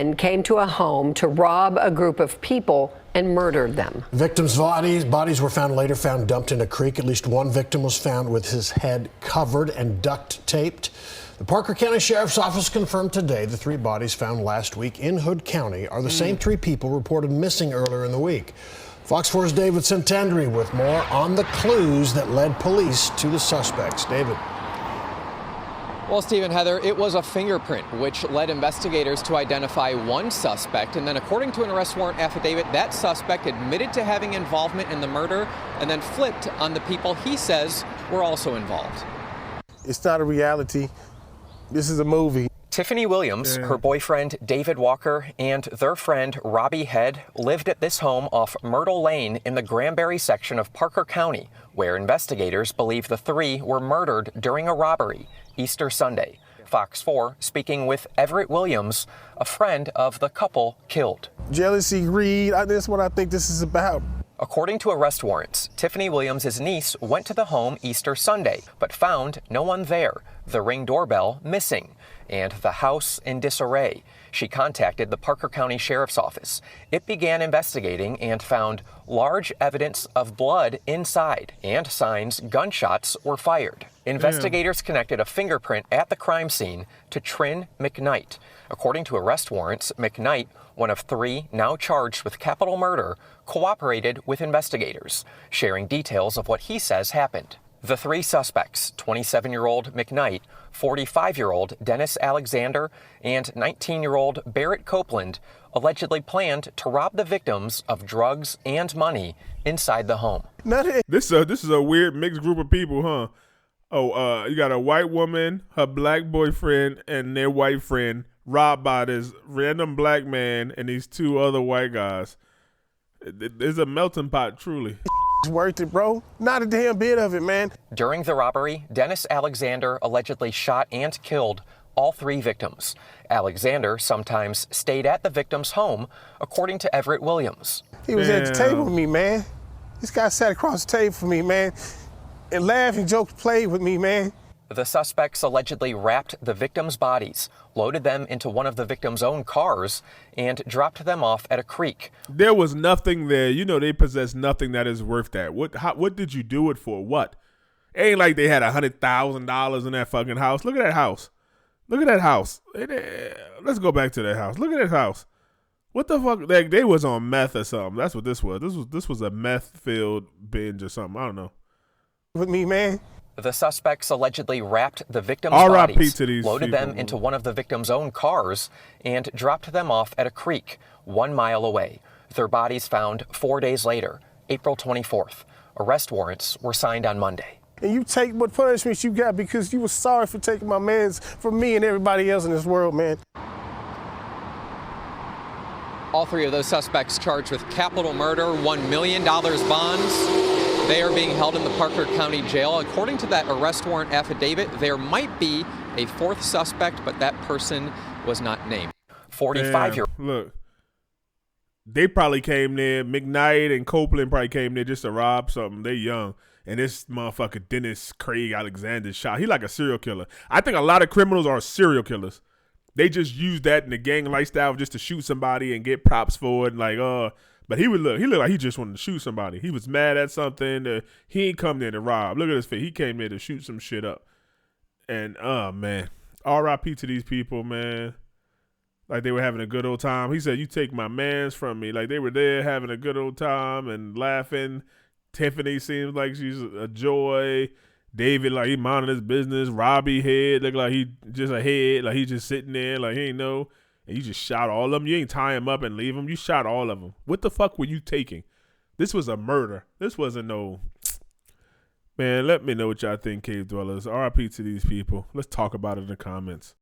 and came to a home to rob a group of people and murdered them. Victims' bodies were later found dumped in a creek. At least one victim was found with his head covered and duct taped. The Parker County Sheriff's Office confirmed today the 3 bodies found last week in Hood County are the same 3 people reported missing earlier in the week. Fox 4's David Santandri with more on the clues that led police to the suspects. David. Well, Steve and Heather, it was a fingerprint which led investigators to identify one suspect. And then according to an arrest warrant affidavit, that suspect admitted to having involvement in the murder and then flipped on the people he says were also involved. It's not a reality. This is a movie. Tiffany Williams, her boyfriend David Walker, and their friend Robbie Head lived at this home off Myrtle Lane in the Granbury section of Parker County, where investigators believe the 3 were murdered during a robbery Easter Sunday. Fox 4 speaking with Everett Williams, a friend of the couple killed. Jealousy, greed, that's what I think this is about. According to arrest warrants, Tiffany Williams' niece went to the home Easter Sunday, but found no one there, the Ring doorbell missing, and the house in disarray. She contacted the Parker County Sheriff's Office. It began investigating and found large evidence of blood inside and signs gunshots were fired. Investigators connected a fingerprint at the crime scene to Trin McKnight. According to arrest warrants, McKnight, one of 3 now charged with capital murder, cooperated with investigators, sharing details of what he says happened. The 3 suspects, 27-year-old McKnight, 45-year-old Dennis Alexander, and 19-year-old Barrett Copeland, allegedly planned to rob the victims of drugs and money inside the home. This is a weird mixed group of people, huh? Oh, you got a white woman, her black boyfriend, and their white friend robbed by this random black man and these 2 other white guys. It's a melting pot, truly. It's worth it, bro. Not a damn bit of it, man. During the robbery, Dennis Alexander allegedly shot and killed all 3 victims. Alexander sometimes stayed at the victim's home, according to Everett Williams. He was at the table with me, man. This guy sat across the table from me, man, and laughed and joked, played with me, man. The suspects allegedly wrapped the victims' bodies, loaded them into one of the victims' own cars, and dropped them off at a creek. There was nothing there. You know they possess nothing that is worth that. What did you do it for? What? It ain't like they had $100,000 in that fucking house. Look at that house. Look at that house. Let's go back to that house. Look at that house. What the fuck? Like, they was on meth or something. That's what this was. This was a meth-filled binge or something. I don't know. With me, man. The suspects allegedly wrapped the victims' bodies, loaded people, them into one of the victims' own cars, and dropped them off at a creek 1 mile away. Their bodies found 4 days later, April 24th. Arrest warrants were signed on Monday. And you take what punishment you got because you were sorry for taking my mans from me and everybody else in this world, man. All 3 of those suspects charged with capital murder, $1 million bonds. They are being held in the Parker County Jail. According to that arrest warrant affidavit, there might be a 4th suspect, but that person was not named. 45-year-old. Look, they probably came there. McKnight and Copeland probably came there just to rob something. They young. And this motherfucker Dennis Craig Alexander shot. He like a serial killer. I think a lot of criminals are serial killers. They just use that in the gang lifestyle just to shoot somebody and get props for it. Like, but he looked like he just wanted to shoot somebody. He was mad at something. He ain't come there to rob. Look at his face. He came there to shoot some shit up. And, man, R.I.P. to these people, man. Like they were having a good old time. He said, you take my mans from me. Like they were there having a good old time and laughing. Tiffany seems like she's a joy. David, like he minding his business. Robbie Head, look like he just a head. Like he just sitting there like he ain't know. And you just shot all of them. You ain't tie him up and leave him. You shot all of them. What the fuck were you taking? This was a murder. This wasn't no... Man, let me know what y'all think, Cave Dwellers. RIP to these people. Let's talk about it in the comments.